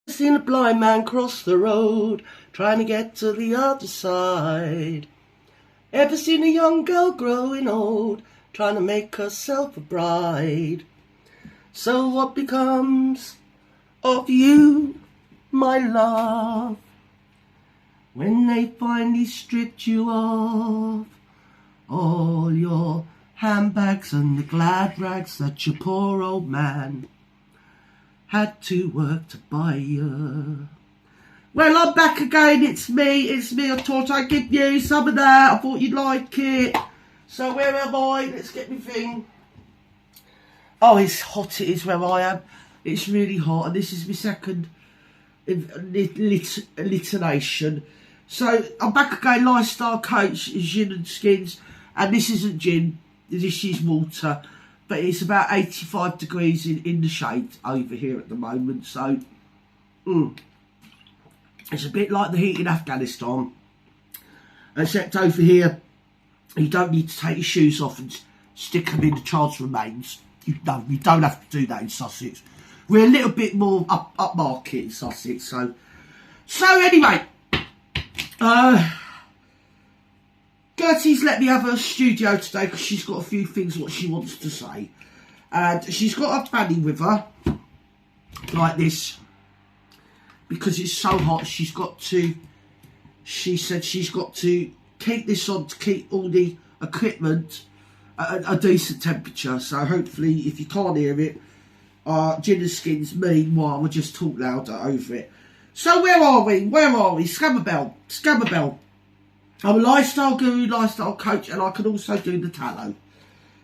Seen a blind man cross the road, trying to get to the other side. Ever seen a young girl growing old, trying to make herself a bride? So what becomes of you, my love, when they finally stripped you of all your handbags and the glad rags that your poor old man had to work to buy you? Well, I'm back again. It's me. I thought I'd give you some of that. I thought you'd like it. So where am I? Let's get my thing. Oh, it's hot. It is where I am. It's really hot, and this is my second alliteration. So I'm back again. Lifestyle coach, gin and skins, and this isn't gin. This is water. But it's about 85 degrees in the shade over here at the moment. So, it's a bit like the heat in Afghanistan. Except over here, you don't need to take your shoes off and stick them in the child's remains. You don't have to do that in Sussex. We're a little bit more upmarket in Sussex. So anyway, Gertie's let me have her studio today because she's got a few things what she wants to say. And she's got a fanny with her, like this, because it's so hot. She said she's got to keep this on to keep all the equipment at a decent temperature. So hopefully, if you can't hear it, gin and skins, meanwhile, we'll just talk louder over it. So where are we? Scamabelle. I'm a lifestyle guru, lifestyle coach, and I can also do the tallow.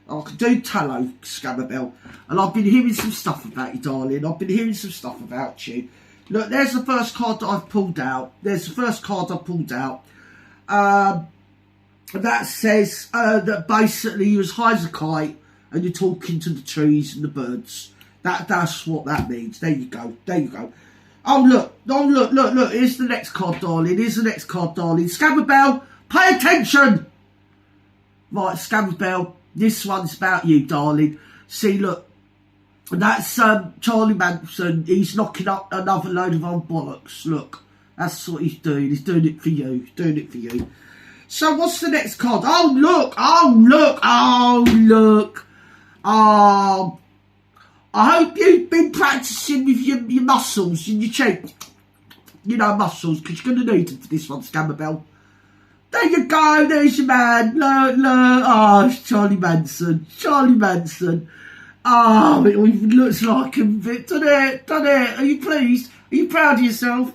I can do tallow, Scamabelle. And I've been hearing some stuff about you, darling. I've been hearing some stuff about you. Look, there's the first card that I've pulled out. That says that basically you're as high as a kite and you're talking to the trees and the birds. That's what that means. There you go. Oh, look. Here's the next card, darling. Scamabelle, pay attention. Right, Scamabelle, this one's about you, darling. See, look, that's Charlie Manson. He's knocking up another load of old bollocks. Look, that's what he's doing. He's doing it for you. So what's the next card? Oh, look. I hope you've been practising with your muscles in your cheek. You know, muscles, because you're going to need them for this one, Scamabelle. There you go, there's your man. Look. Oh, it's Charlie Manson. Oh, it even looks like him, doesn't it? Are you pleased? Are you proud of yourself?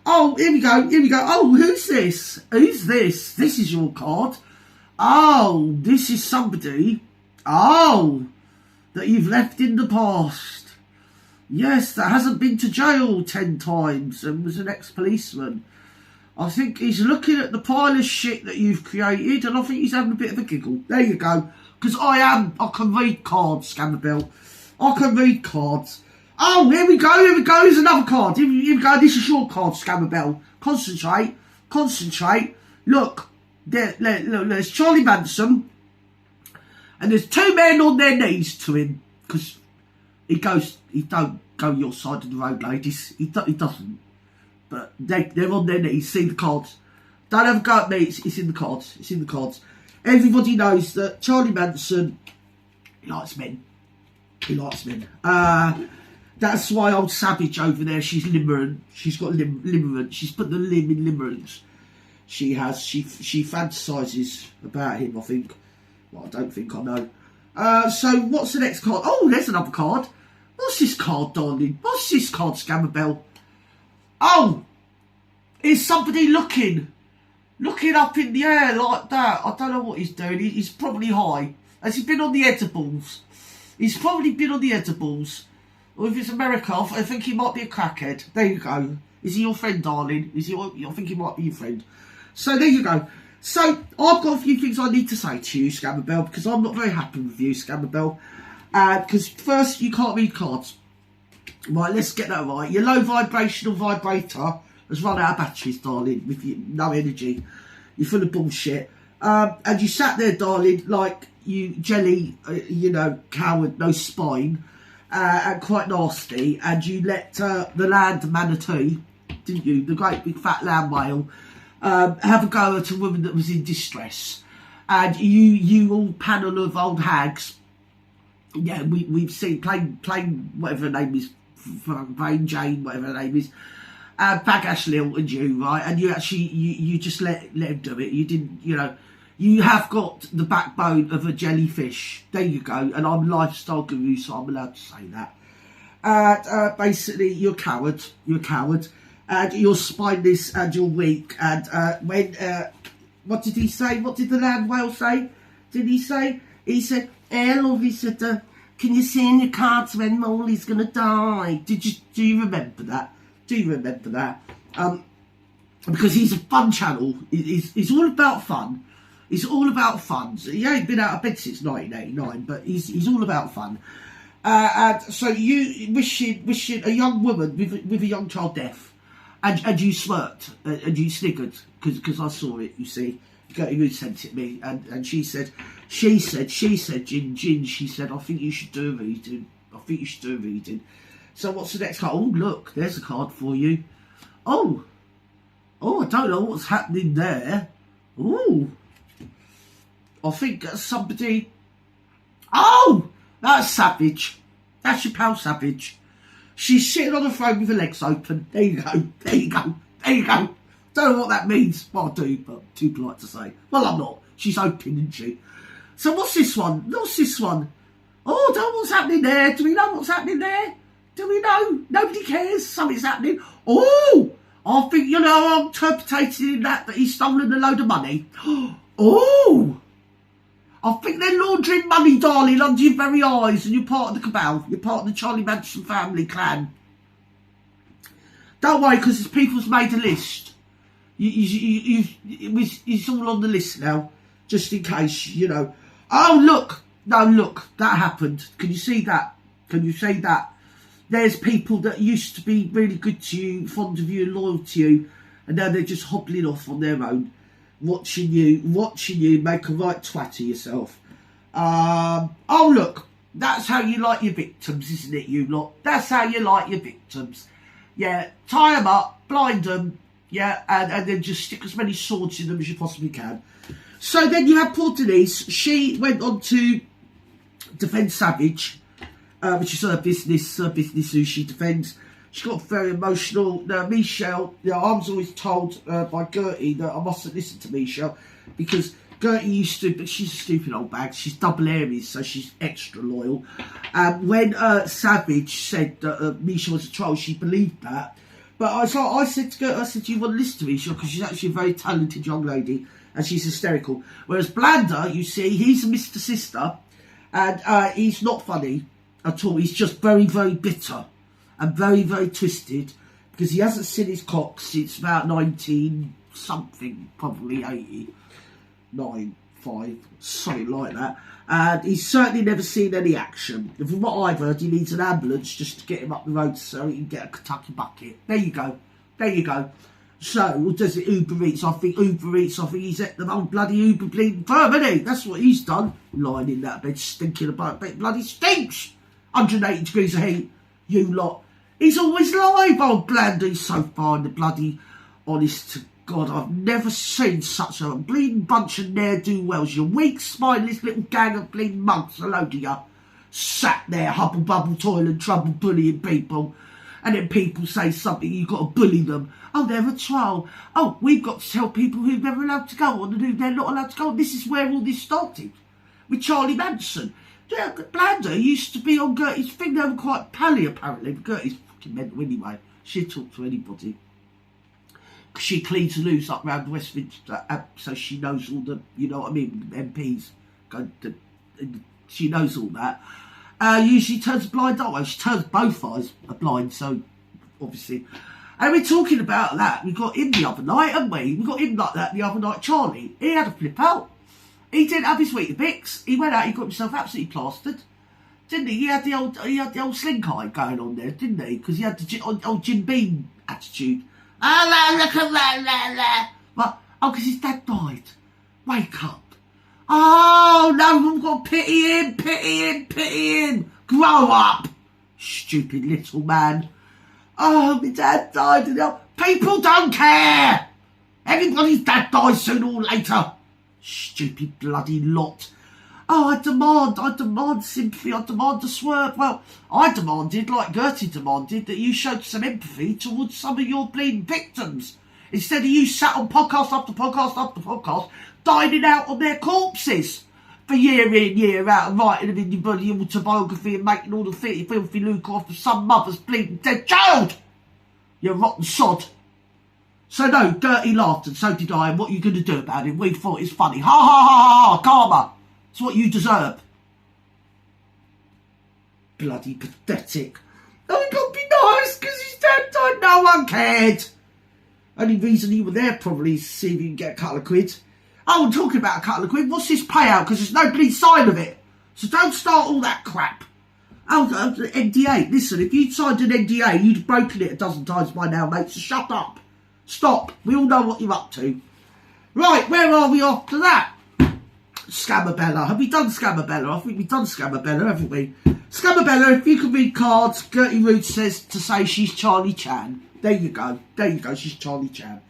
Oh, here we go. Oh, who's this? This is your card. Oh, this is somebody. Oh, that you've left in the past. Yes, that hasn't been to jail 10 times and was an ex-policeman. I think he's looking at the pile of shit that you've created, and I think he's having a bit of a giggle. There you go. Because I can read cards, Scamabelle. I can read cards. Oh, here we go. Here's another card. Here we go. This is your card, Scamabelle. Concentrate. Look, there's Charlie Manson. And there's two men on their knees to him. Because he don't go your side of the road, ladies. He doesn't. But they're on their knees. See the cards. Don't have a go at me. It's in the cards. Everybody knows that Charlie Manson, he likes men. That's why old Savage over there, she's limerent. She's got limerent. She's put the limb in limerence. She fantasises about him, I think. Well, I don't think I know. So what's the next card? Oh, there's another card. What's this card, darling? What's this card, Scamabelle? Oh, is somebody looking up in the air like that? I don't know what he's doing. He's probably high. Has he been on the edibles? He's probably been on the edibles. Or if it's America, I think he might be a crackhead. There you go. Is he your friend, darling? I think he might be your friend. So there you go. So I've got a few things I need to say to you, Scamabelle, because I'm not very happy with you, Scamabelle. Because first, you can't read cards. Right, let's get that right. Your low vibrational vibrator has run out of batteries, darling, with no energy. You're full of bullshit. And you sat there, darling, like you jelly, coward, no spine. and quite nasty, and you let the land manatee, didn't you, the great big fat land whale, have a go at a woman that was in distress. And you all panel of old hags, yeah, we've seen plain whatever her name is, Plain Jane, whatever her name is, Bagash Lil and you, right? And you actually, you just let him do it. You didn't, you know, you have got the backbone of a jellyfish. There you go. And I'm a lifestyle guru, so I'm allowed to say that. Basically, you're a coward. You're a coward. And you're spineless and you're weak. And when, what did he say? What did the land whale say? Did he say? He said, hey, love, he said, can you see in your cards when Molly's going to die? Do you remember that? Do you remember that? Because he's a fun channel. He's all about fun. He's all about fun. So he ain't been out of bed since 1989, but he's all about fun. And so you wishing a young woman with a young child deaf, and you smirked and you sniggered because I saw it. You see, you sent it me, and she said, Jin, she said, I think you should do a reading. I think you should do a reading. So what's the next card? Oh, look, there's a card for you. Oh, I don't know what's happening there. Oh, I think somebody... Oh, that's Savage. That's your pal Savage. She's sitting on the throne with her legs open. There you go. There you go. There you go. Don't know what that means. Well, I do, but too polite to say. Well, I'm not. She's open, isn't she? So what's this one? What's this one? Oh, don't know what's happening there. Do we know what's happening there? Do we know? Nobody cares. Something's happening. Oh, I think, you know, I'm interpreting that he's stolen a load of money. Oh, I think they're laundering money, darling, under your very eyes, and you're part of the cabal. You're part of the Charlie Manson family clan. Don't worry, because it's people's made a list. It's all on the list now, just in case, you know. Oh, look. No, look, that happened. Can you see that? Can you see that? There's people that used to be really good to you, fond of you, loyal to you, and now they're just hobbling off on their own, watching you make a right twat of yourself. Oh, look, that's how you like your victims, isn't it, you lot? That's how you like your victims. Yeah, tie them up, blind them, yeah, and then just stick as many swords in them as you possibly can. So then you have poor Denise. She went on to defend Savage, which is her business who she defends. She got very emotional. Now, Michelle, you know, I was always told by Gertie that I mustn't listen to Michelle because Gertie used to, but she's a stupid old bag. She's double Aries, so she's extra loyal. When Savage said that Michelle was a troll, she believed that. But I said to Gertie, I said, do you want to listen to Michelle? Because she's actually a very talented young lady and she's hysterical. Whereas Blander, you see, he's a Mr. Sister and he's not funny at all. He's just very, very bitter and very, very twisted because he hasn't seen his cock since about 19 something, probably 89, 5, something like that. And he's certainly never seen any action. And from what I've heard, he needs an ambulance just to get him up the road so he can get a Kentucky bucket. There you go. There you go. So, what does it? Uber Eats. I think he's at the old bloody Uber bleeding firm, isn't he? That's what he's done. Lying in that bed, stinking about, but bloody stinks. 180 degrees of heat, you lot. He's always live, old Blander. He's so fine, the bloody, honest to God, I've never seen such a bleeding bunch of ne'er-do-wells. You weak, spineless little gang of bleeding monks, a load of you. Sat there, hubble-bubble, toiling, trouble, bullying people. And then people say something, you've got to bully them. Oh, they're a troll. Oh, we've got to tell people who they're allowed to go on and who they're not allowed to go on. This is where all this started, with Charlie Manson. Yeah, Blander used to be on Gertie's thing. They were quite pally, apparently. But Gertie's fucking mental anyway. She'd talk to anybody. She cleans the loose up round Westminster, so she knows all the, you know what I mean, MPs. She knows all that. Usually turns a blind eye. Well, she turns both eyes are blind, so obviously. And we're talking about that. We got him the other night, haven't we? We got him like that the other night. Charlie, he had a flip out. He didn't have his Weetabix. He went out, he got himself absolutely plastered. Didn't he? He had the old slink eye going on there, didn't he? Because he had the old Jim Beam attitude. Oh, look at that. But, oh, because his dad died. Wake up. Oh, no, we've got to pity him. Grow up. Stupid little man. Oh, my dad died. And people don't care. Everybody's dad dies sooner or later. Stupid bloody lot. Oh, I demand sympathy, I demand a swerve. Well, I demanded, like Gertie demanded, that you showed some empathy towards some of your bleeding victims. Instead of you sat on podcast after podcast after podcast, dining out on their corpses for year in, year out, and writing them in your bloody autobiography and making all the filthy lucre off of some mother's bleeding dead child. You rotten sod. So no, Gertie laughed and so did I, and what are you going to do about it? We thought it's funny. Ha ha ha ha, karma. It's what you deserve. Bloody pathetic. Oh, he got to be nice because his dad died. No one cared. Only reason you were there probably is to see if you can get a couple of quid. Oh, I'm talking about a couple of quid. What's this payout? Because there's no bloody sign of it. So don't start all that crap. Oh, NDA. Listen, if you'd signed an NDA, you'd have broken it a dozen times by now, mate. So shut up. Stop. We all know what you're up to. Right, where are we after that? Scamabelle. Have we done Scamabelle? I think we've done Scamabelle, haven't we? Scamabelle, if you can read cards, Gertie Root says to say she's Charlie Chan. There you go. There you go. She's Charlie Chan.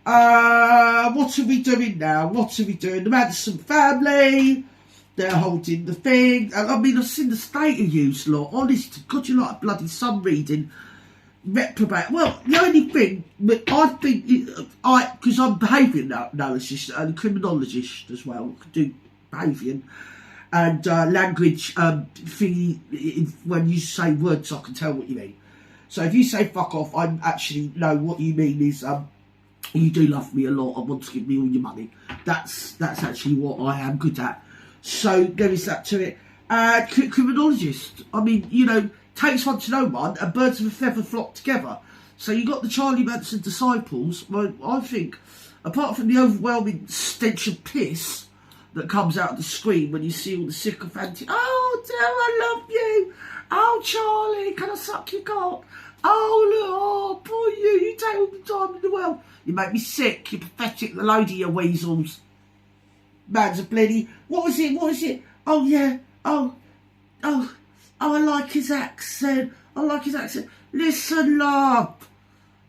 What are we doing now? What are we doing? The Madison family. They're holding the thing. I mean, I've seen the state of use, lot. Honest to God, you're like a bloody sun reading. Reprobate. Well, the only thing I think, because I'm behaviour analysis and criminologist as well, I do behaviour and language thingy. When you say words, I can tell what you mean. So if you say fuck off, I actually know what you mean is you do love me a lot and want to give me all your money. That's actually what I am good at. So there is that to it. Criminologist. I mean, you know. Takes one to know one, and birds of a feather flock together. So you got the Charlie Manson disciples. Well, I think, apart from the overwhelming stench of piss that comes out of the screen when you see all the sycophantic, oh dear, I love you. Oh Charlie, can I suck your cock? Oh look, oh poor you take all the time in the world. You make me sick. You're pathetic. The load of your weasels. Man's a bloody. What was it? Oh yeah. Oh, I like his accent. Listen, love.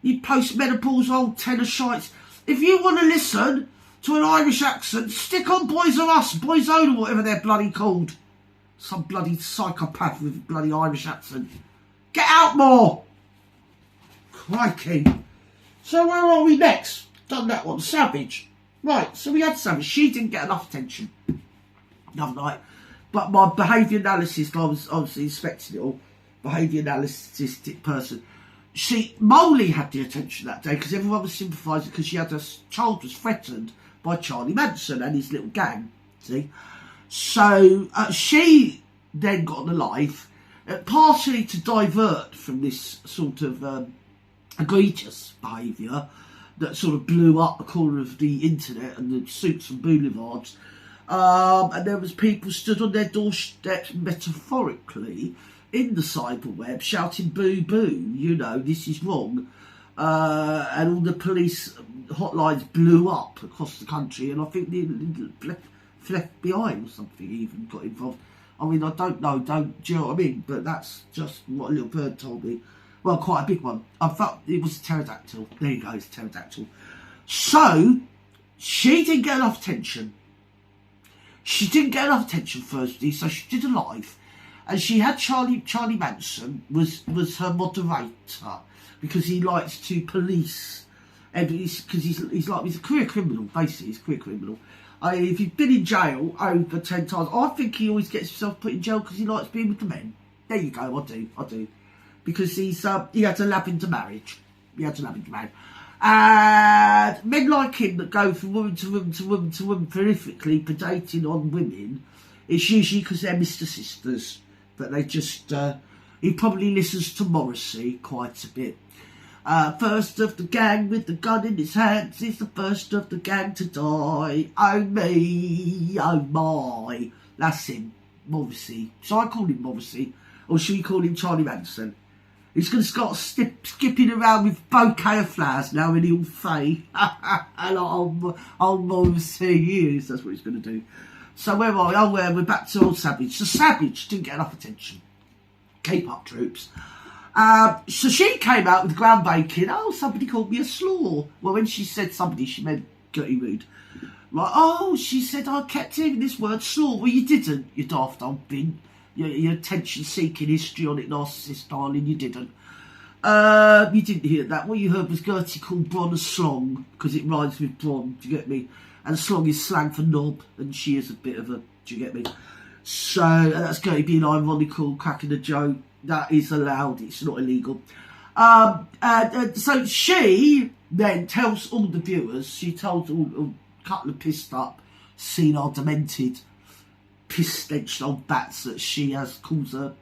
You post-menopause old tenor shites. If you want to listen to an Irish accent, stick on Boys Are Us, Boyzone or whatever they're bloody called. Some bloody psychopath with a bloody Irish accent. Get out more. Crikey. So where are we next? Done that one. Savage. Right, so we had Savage. She didn't get enough attention. Another night. But my behaviour analysis, I was obviously inspecting it all, behaviour analytic person. Molly had the attention that day because everyone was sympathising because her child was threatened by Charlie Manson and his little gang. See? So she then got on the live, partially to divert from this sort of egregious behaviour that sort of blew up the corner of the internet and the suits and boulevards. And there was people stood on their doorsteps metaphorically in the cyberweb shouting boo boo, you know, this is wrong. And all the police hotlines blew up across the country, and I think the FBI or something even got involved. I mean, I don't know, do you know what I mean? But that's just what a little bird told me. Well, quite a big one. I felt it was a pterodactyl. There you go, it's a pterodactyl. So, she didn't get enough attention. She didn't get enough attention firstly, so she did a live, and she had Charlie Manson was her moderator because he likes to police, because he's a career criminal basically. He's a career criminal. If he's been in jail over 10 times, I think he always gets himself put in jail because he likes being with the men. There you go, I do, because he had a lavender marriage. And men like him that go from woman to woman to woman to woman prolifically predating on women, it's usually because they're Mr. Sisters, but they just, he probably listens to Morrissey quite a bit. First of the gang with the gun in his hands is the first of the gang to die. Oh me, oh my. That's him, Morrissey. Shall I call him Morrissey? Or should we call him Charlie Manson? He's going to start skipping around with bouquet of flowers now in the all fay. And old Morrissey he is. That's what he's going to do. So where are we? Oh, we're back to old Savage. So Savage didn't get enough attention. Keep up, troops. So she came out with groundbreaking. Oh, somebody called me a slaw. Well, when she said somebody, she meant Gertie Rude. Like, oh, she said, I kept hearing this word slaw. Well, you didn't, you daft old bin. Your attention-seeking, histrionic narcissist, darling, you didn't. You didn't hear that. What you heard was Gertie called Bron a slong, because it rhymes with Bron, do you get me? And slong is slang for knob, and she is a bit of a, do you get me? So, that's Gertie being ironical, cracking a joke. That is allowed, it's not illegal. So she then tells all the viewers, she told all a couple of pissed up, senile, demented, piss-stenched old bats that she has caused her,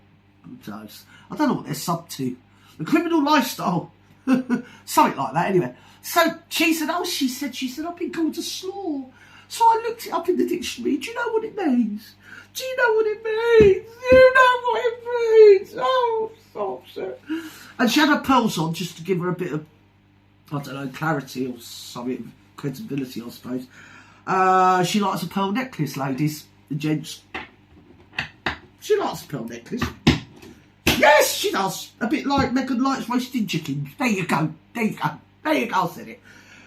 I don't know what they're sub to, the criminal lifestyle, something like that anyway. So she said, oh, she said, I've been called a slaw. So I looked it up in the dictionary. Do you know what it means? Do you know what it means? Do you know what it means? Oh, stop, sir. And she had her pearls on just to give her a bit of, I don't know, clarity or something, credibility, I suppose. She likes a pearl necklace, ladies and gents. She likes a pearl necklace. Yes, she does. A bit like Megan likes roasted chicken. There you go. There you go. There you go, I said it.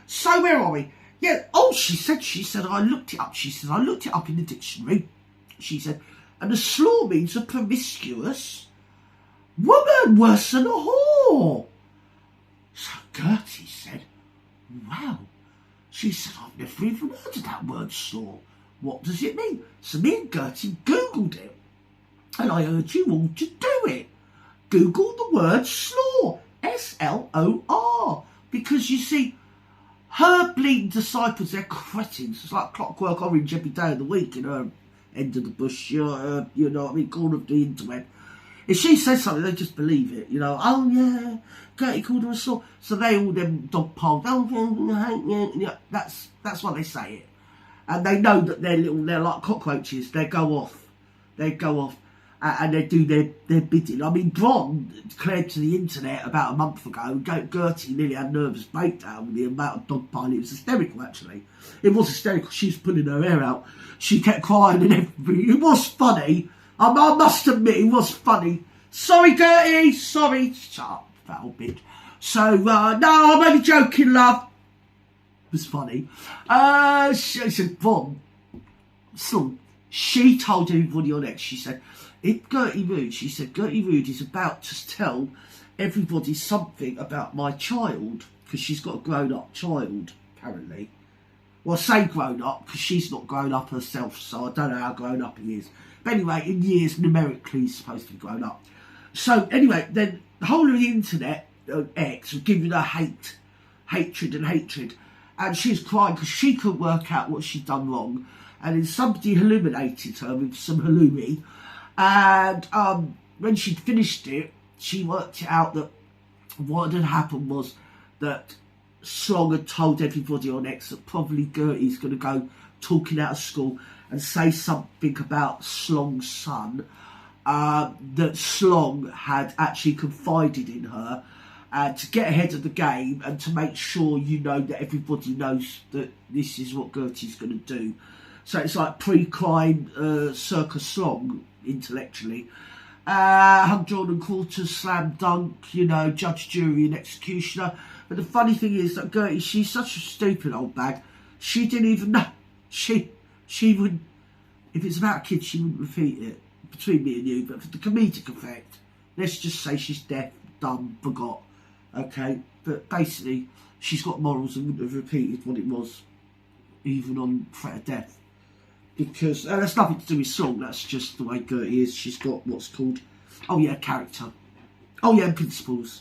So where are we? Yeah, oh, she said, I looked it up. She said, I looked it up in the dictionary. She said, and a slaw means a promiscuous woman worse than a whore. So Gertie said, wow. She said, I've never even heard of that word slaw. What does it mean? So me and Gertie Googled it. And I urge you all to do it. Google the word slaw. S-L-O-R. Because you see, her bleeding disciples, they're cretins. It's like Clockwork Orange every day of the week, you know, end of the bush, you know what I mean, corner of the interweb. If she says something, they just believe it, you know. Oh, yeah, Gertie called her a slaw. So they all them dog-piled, oh, yeah, that's why they say it. And they know that they're like cockroaches. They go off. And they do their bidding. I mean, Bron declared to the internet about a month ago, Gertie nearly had a nervous breakdown with the amount of dogpiling. It was hysterical, actually. It was hysterical. She was pulling her hair out. She kept crying and everything. It was funny. I must admit, it was funny. Sorry, Gertie. Sorry. Shut up, that old bitch. So, no, I'm only joking, love. It was funny. She said, Bron, so she told everybody on X, she said, Gertie Rude, she said, Gertie Rude is about to tell everybody something about my child, because she's got a grown-up child, apparently. Well, I say grown-up, because she's not grown up herself, so I don't know how grown-up he is. But anyway, in years, numerically, he's supposed to be grown up. So, anyway, then the whole of the internet, X, was giving her hatred. And she was crying because she couldn't work out what she'd done wrong. And then somebody illuminated her with some halloumi. And when she'd finished it, she worked it out that what had happened was that Slong had told everybody on X that probably Gertie's going to go talking out of school and say something about Slong's son, that Slong had actually confided in her to get ahead of the game and to make sure you know that everybody knows that this is what Gertie's going to do. So it's like pre-crime circus Slong, intellectually. Hung, drawn and quarters, slam dunk, you know, judge, jury and executioner. But the funny thing is that Gertie, she's such a stupid old bag. She didn't even know. She would, if it's about kids, she wouldn't repeat it between me and you. But for the comedic effect, let's just say she's deaf, dumb, forgot. Okay? But basically, she's got morals and wouldn't have repeated what it was, even on threat of death. Because that's nothing to do with Slong, that's just the way Gertie is. She's got what's called, oh yeah, character. Oh yeah, principles.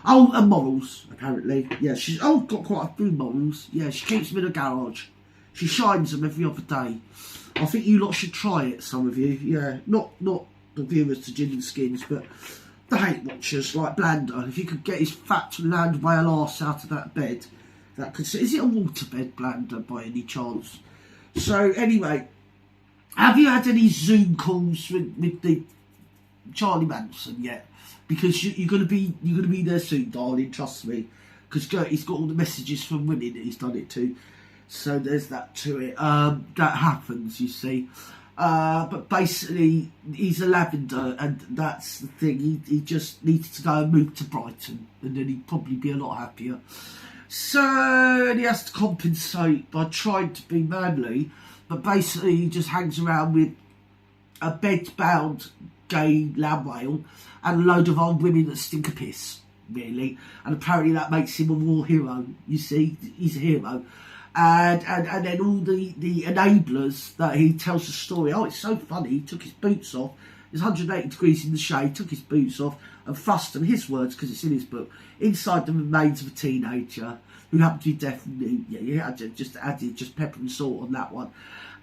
Oh, and morals, apparently. Yeah, she's got quite a few morals. Yeah, she keeps them in a garage. She shines them every other day. I think you lot should try it, some of you. Yeah, not the viewers to Gin and Skins, but the hate watchers like Blander. If you could get his fat land whale arse out of that bed, that could. Is it a waterbed, Blander, by any chance? So anyway, have you had any Zoom calls with the Charlie Manson yet? Because you're gonna be there soon, darling. Trust me. Because Gertie's got all the messages from women that he's done it to. So there's that to it. That happens, you see. But basically, he's a lavender, and that's the thing. He just needed to go and move to Brighton, and then he'd probably be a lot happier. So, and he has to compensate by trying to be manly, but basically he just hangs around with a bed-bound gay lamb whale and a load of old women that stink a piss, really. And apparently that makes him a war hero, you see. He's a hero. And then all the enablers that he tells the story. Oh, it's so funny. He took his boots off. It's 180 degrees in the shade, took his boots off and thrust them, his words, because it's in his book, inside the remains of a teenager who happened to be deaf. You had to just added just pepper and salt on that one.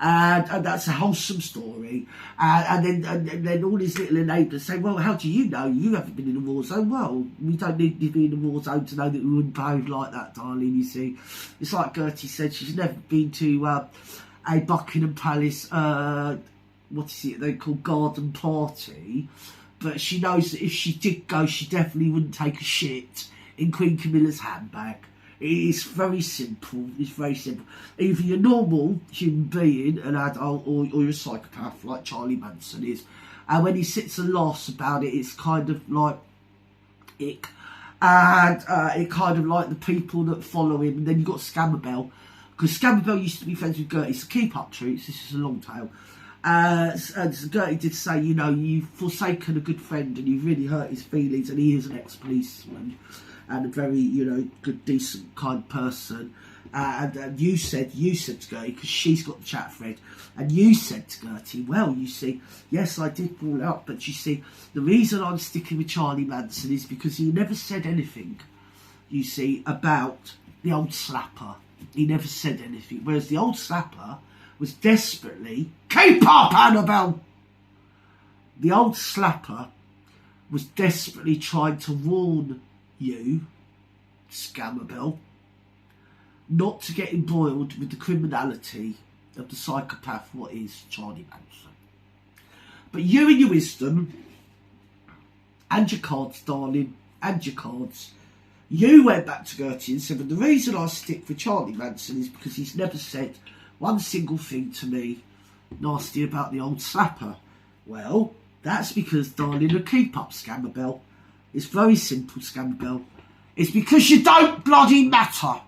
And that's a wholesome story. And then all these little enablers say, well, how do you know? You haven't been in a war zone. Well, we don't need to be in a war zone to know that we wouldn't behave like that, darling, you see. It's like Gertie said, she's never been to a Buckingham Palace, what is it they call garden party, but she knows that if she did go, she definitely wouldn't take a shit in Queen Camilla's handbag. It's very simple. It's very simple. Either you're a normal human being, an adult, or you're a psychopath like Charlie Manson is. And when he sits and laughs about it, it's kind of like ick. And it kind of like the people that follow him. And then you've got Scamabelle, because Scamabelle used to be friends with Gertie. So keep up, troops. This is a long tale. And Gertie did say, you know, you've forsaken a good friend and you've really hurt his feelings, and he is an ex-policeman and a very, you know, good, decent, kind person. And you said to Gertie, because she's got the chat thread, and you said to Gertie, well, you see, yes, I did fall out, but you see, the reason I'm sticking with Charlie Manson is because he never said anything, you see, about the old slapper. He never said anything, whereas the old slapper was desperately, keep up, Annabelle! The old slapper was desperately trying to warn you, Scamabelle, not to get embroiled with the criminality of the psychopath what is Charlie Manson. But you and your wisdom, and your cards, darling, and your cards, you went back to Gertie and said, but the reason I stick for Charlie Manson is because he's never said one single thing to me nasty about the old slapper. Well, that's because, darling, a keep up, Scamabelle. It's very simple, Scamabelle. It's because you don't bloody matter.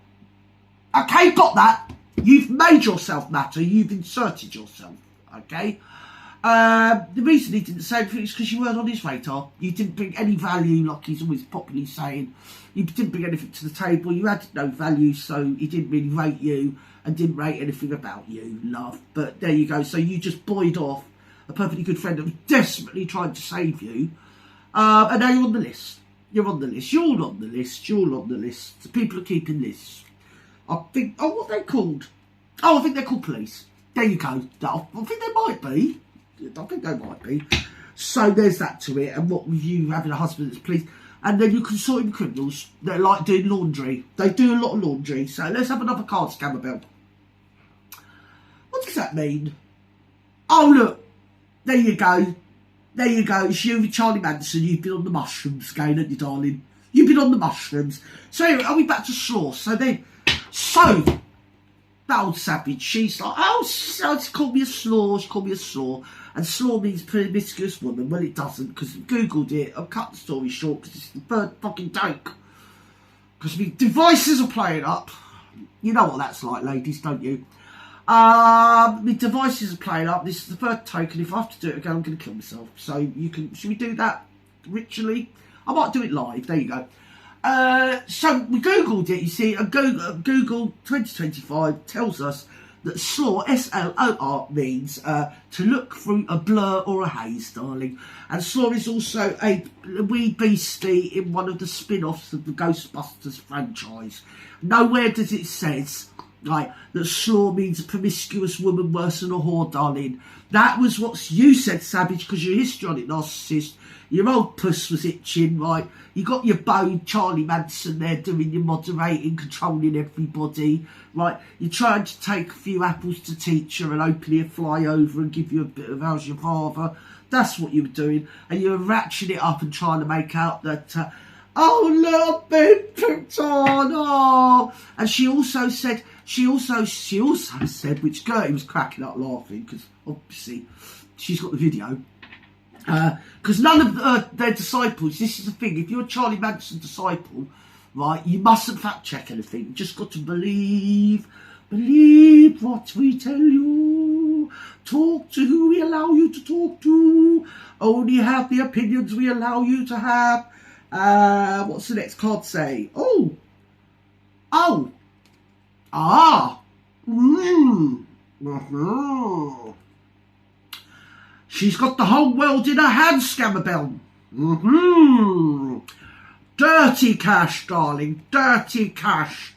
Okay, got that? You've made yourself matter. You've inserted yourself. Okay? The reason he didn't say anything is because you weren't on his radar. You didn't bring any value, like he's always popularly saying. You didn't bring anything to the table. You had no value, so he didn't really rate you and didn't rate anything about you, love. But there you go. So you just buoyed off a perfectly good friend that was desperately trying to save you. And now you're on the list. You're on the list. You're all on the list. You're all on the list. The people are keeping lists. I think... Oh, what are they called? Oh, I think they're called police. There you go. I think they might be. I think they might be. So there's that to it. And what with you having a husband that's police... And then you can sort in criminals that like doing laundry. They do a lot of laundry. So let's have another card, Scamabelle. What does that mean? Oh, look. There you go. There you go. It's you with Charlie Manson. You've been on the mushrooms again, haven't you, darling? You've been on the mushrooms. So anyway, are we back to Slaw? So that old savage, she's like, oh, she called me a slaw, she called me a slaw. And slaw means promiscuous woman. Well, it doesn't, because I Googled it. I'll cut the story short, because it's the third fucking take. Because my devices are playing up. You know what that's like, ladies, don't you? My devices are playing up. This is the third take, and if I have to do it again, I'm going to kill myself. So you can, should we do that ritually? I might do it live. There you go. So we Googled it, you see, and Google 2025 tells us that slaw, S-L-O-R, means to look through a blur or a haze, darling. And slaw is also a wee beastie in one of the spin-offs of the Ghostbusters franchise. Nowhere does it says, right, that slaw means a promiscuous woman worse than a whore, darling. That was what you said, Savage, because you're a histrionic narcissist. Your old puss was itching, right? You got your beau, Charlie Manson, there doing your moderating, controlling everybody, right? You're trying to take a few apples to teacher and hopefully he'll fly over and give you a bit of how's your father. That's what you were doing. And you were ratcheting it up and trying to make out that, oh, look, I've been picked on, oh. And she also said, She also said, which Gertie was cracking up laughing, because obviously she's got the video, because none of their disciples, this is the thing, if you're a Charlie Manson disciple, right, you mustn't fact check anything. You just got to believe what we tell you, talk to who we allow you to talk to, only have the opinions we allow you to have. What's the next card say? She's got the whole world in her hands, Scamabelle. Dirty cash, darling, dirty cash.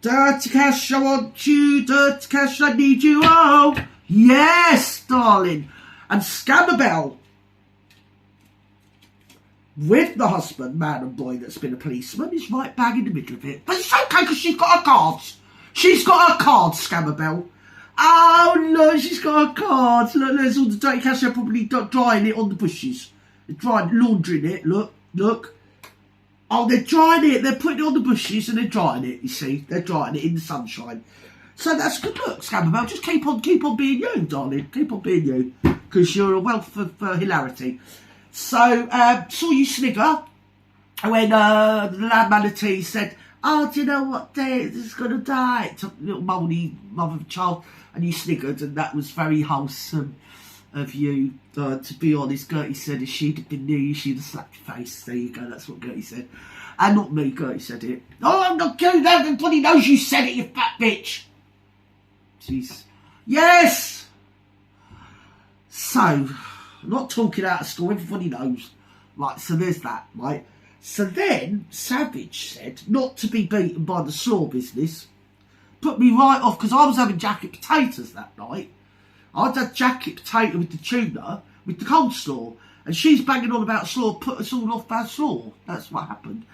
Dirty cash, I want you, dirty cash, I need you, oh. Yes, darling. And Scamabelle, with the husband, man and boy that's been a policeman, is right bang in the middle of it. But it's okay, because she's got her cards. She's got her cards, Scamabelle. Oh, no, she's got her cards. Look, there's all the dirty cash. They're probably drying it on the bushes. They're laundering it. Look. Oh, they're drying it. They're putting it on the bushes and they're drying it, you see. They're drying it in the sunshine. So that's good luck, Scamabelle. Just keep on being you, darling. Keep on being you, because you're a wealth of hilarity. So, saw you snigger when the land manatee said, oh, do you know what day is going to die? It took little mouldy mother of a child, and you sniggered, and that was very wholesome of you. To be honest, Gertie said if she'd have been near you, she'd have slapped your face. There you go, that's what Gertie said. And not me, Gertie said it. Oh, I'm not doing that, everybody knows you said it, you fat bitch. Jeez. Yes! So, not talking out of school, everybody knows. Right, so there's that, right? So then, Savage said, not to be beaten by the slaw business, put me right off, because I was having jacket potatoes that night. I'd had jacket potato with the tuna, with the cold slaw, and she's banging on about slaw, put us all off by slaw. That's what happened.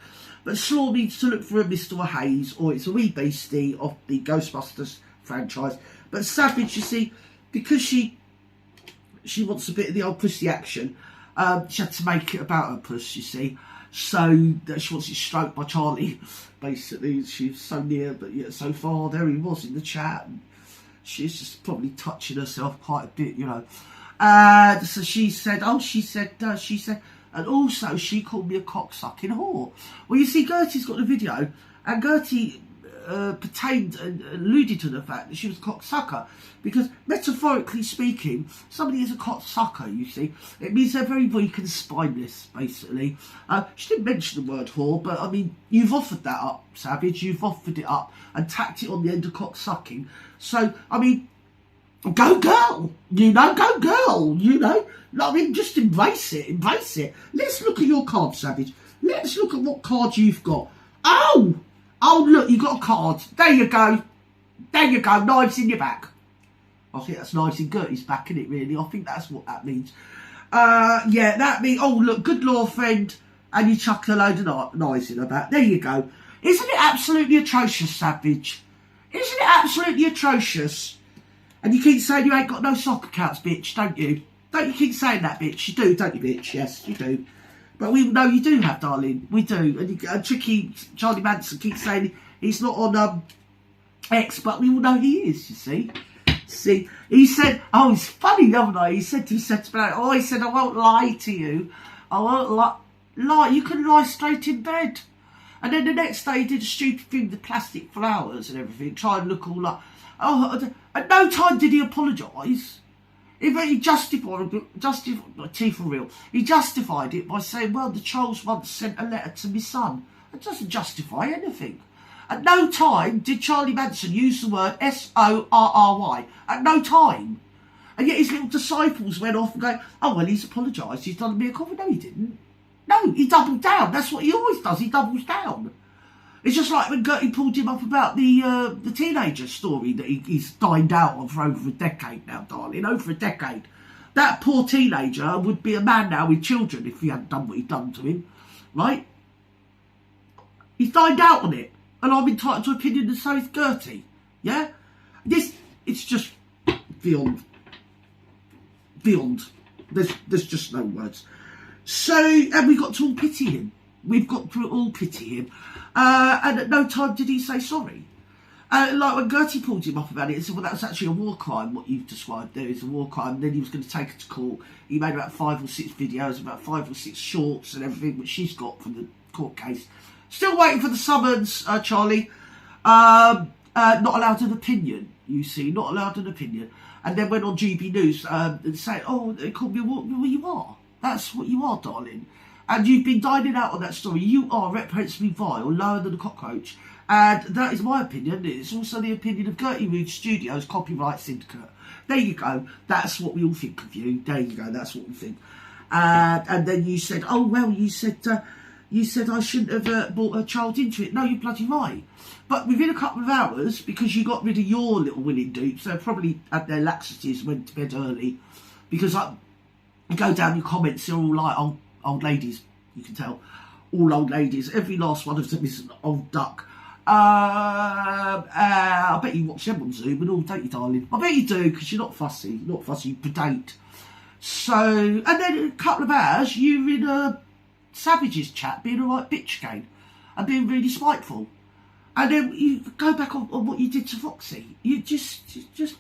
But slaw needs to look for a Mr. Hayes, or it's a wee beastie of the Ghostbusters franchise. But Savage, you see, because she wants a bit of the old pussy action, she had to make it about her puss, you see. So that she wants it stroked by Charlie. Basically, she's so near, but yet so far. There he was in the chat. And she's just probably touching herself quite a bit, you know. So she said, and also she called me a cocksucking whore. Well, you see, Gertie's got the video, and Gertie pertained and alluded to the fact that she was a cocksucker, because metaphorically speaking, somebody is a cocksucker, you see. It means they're very weak and spineless, basically. She didn't mention the word whore, but I mean, you've offered that up, Savage. You've offered it up and tacked it on the end of cocksucking. So, I mean, go girl, you know, go girl, you know. I mean, just embrace it, embrace it. Let's look at your card, Savage. Let's look at what card you've got. Oh, look, you got a card. There you go. There you go. Knives in your back. I think that's knives in Gertie's back, isn't it, really? I think that's what that means. Yeah, that means, oh, look, good law friend. And you chucked a load of knives in her back. There you go. Isn't it absolutely atrocious, Savage? Isn't it absolutely atrocious? And you keep saying you ain't got no soccer accounts, bitch, don't you? Don't you keep saying that, bitch? You do, don't you, bitch? Yes, you do. But we know you do have, darling. We do. And tricky Charlie Manson keeps saying he's not on X, but we all know he is, you see. See, he said, oh, it's funny, haven't I? He said to himself, oh, he said, I won't lie to you. I won't lie. You can lie straight in bed. And then the next day he did a stupid thing with plastic flowers and everything, try and look all like, oh, at no time did he apologise. He justified it by saying, well, the trolls once sent a letter to my son. That doesn't justify anything. At no time did Charlie Manson use the word S-O-R-R-Y. At no time. And yet his little disciples went off and go, oh, well, he's apologised. He's done me a cover. No, he didn't. No, he doubled down. That's what he always does. He doubles down. It's just like when Gertie pulled him up about the teenager story that he's dined out on for over a decade now, darling. Over a decade. That poor teenager would be a man now with children if he hadn't done what he'd done to him. Right? He's dined out on it. And I'm entitled to opinion and so is Gertie. Yeah? It's just beyond. There's just no words. So, and we've got to all pity him. We've got to all pity him. And at no time did he say sorry. Like when Gertie pulled him up about it, he said, well, that was actually a war crime, what you've described there is a war crime. And then he was going to take her to court. He made about 5 or 6 videos, about 5 or 6 shorts and everything, which she's got from the court case. Still waiting for the summons, Charlie. Not allowed an opinion, you see, not allowed an opinion. And then went on GB News and said, oh, they called me what you are. That's what you are, darling. And you've been dining out on that story. You are reprehensibly vile, lower than a cockroach. And that is my opinion. It's also the opinion of Gertie Mood Studios Copyright Syndicate. There you go. That's what we all think of you. There you go. That's what we think. And then you said, oh, well, you said I shouldn't have brought a child into it. No, you're bloody right. But within a couple of hours, because you got rid of your little willing dupes, they probably had their laxatives, went to bed early. Because you go down your comments, they're all like old ladies, you can tell. All old ladies. Every last one of them is an old duck. I bet you watch them on Zoom and all, don't you, darling? I bet you do, because you're not fussy. You're not fussy, you predate. So, and then in a couple of hours, you're in a Savages chat, being a right bitch again, and being really spiteful. And then you go back on what you did to Foxy. You're just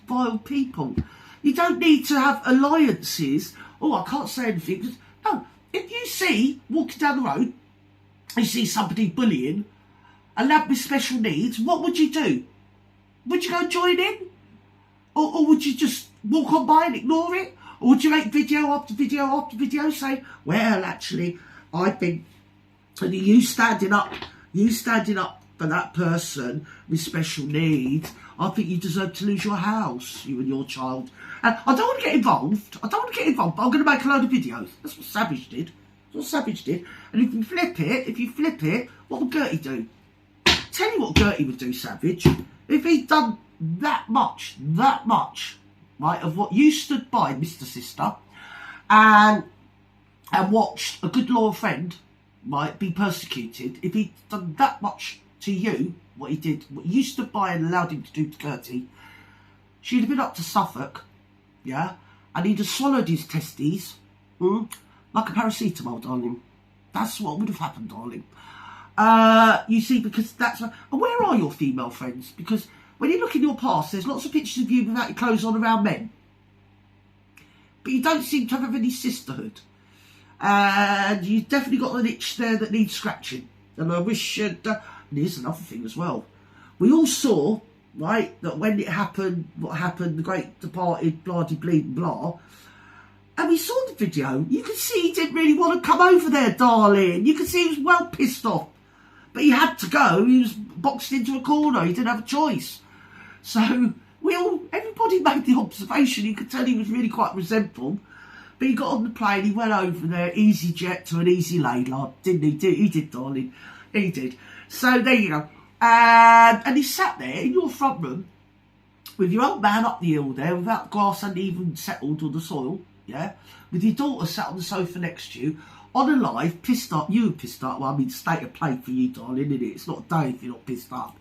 vile people. You don't need to have alliances. Oh, I can't say anything. Cause, no, if you see, walking down the road, you see somebody bullying, a lad with special needs, what would you do? Would you go join in? Or would you just walk on by and ignore it? Or would you make video after video after video say, well, actually, I think, and you standing up for that person with special needs, I think you deserve to lose your house, you and your child. And I don't want to get involved. But I'm going to make a load of videos. That's what Savage did. And if you flip it, what would Gertie do? Tell you what Gertie would do, Savage. If he'd done that much, right, of what you stood by, Mr. Sister, and watched a good loyal friend, right, be persecuted, if he'd done that much to you, what he did, what you stood by and allowed him to do to Gertie, she'd have been up to Suffolk, yeah, and he'd have swallowed his testes, like a paracetamol, darling. That's what would have happened, darling. You see, because that's... And where are your female friends? Because when you look in your past, there's lots of pictures of you without your clothes on around men. But you don't seem to have any sisterhood. And you've definitely got an itch there that needs scratching. And I wish... and here's another thing as well. We all saw, right, that when it happened, what happened, the great departed, blah-de-bleed, blah... And we saw the video. You could see he didn't really want to come over there, darling. You could see he was well pissed off. But he had to go. He was boxed into a corner. He didn't have a choice. So everybody made the observation. You could tell he was really quite resentful. But he got on the plane. He went over there, easy jet to an easy lay, like, didn't he? He did, darling. He did. So there you go. And he sat there in your front room with your old man up the hill there, without grass hadn't even settled on the soil. Yeah, with your daughter sat on the sofa next to you, on a live, pissed up. You were pissed up. Well, I mean, state of play for you, darling, isn't it? It's not a day if you're not pissed up.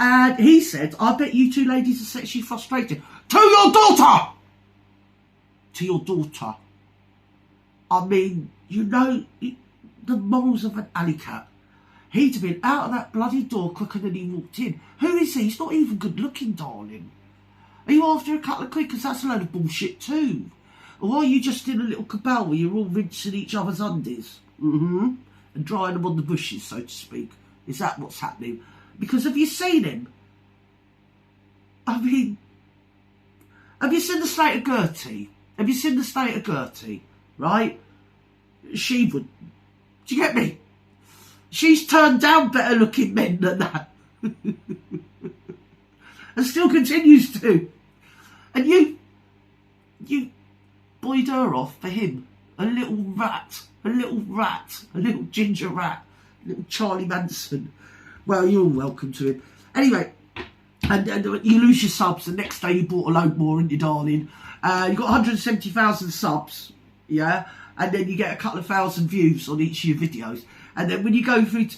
And he said, I bet you two ladies are sexually frustrated. To your daughter! To your daughter. I mean, you know, the morals of an alley cat. He'd have been out of that bloody door quicker than he walked in. Who is he? He's not even good looking, darling. Are you after a couple of quickers? That's a load of bullshit too. Or are you just in a little cabal where you're all rinsing each other's undies? And drying them on the bushes, so to speak. Is that what's happening? Because have you seen him? I mean, have you seen the state of Gertie? Have you seen the state of Gertie? Right? She would. Do you get me? She's turned down better looking men than that. And still continues to. And you buoyed her off for him. A little rat, a little ginger rat, a little Charlie Manson. Well, you're all welcome to him. Anyway, and you lose your subs. The next day you bought a load more, and you darling. You got 170,000 subs, yeah, and then you get a couple of thousand views on each of your videos. And then when you go through to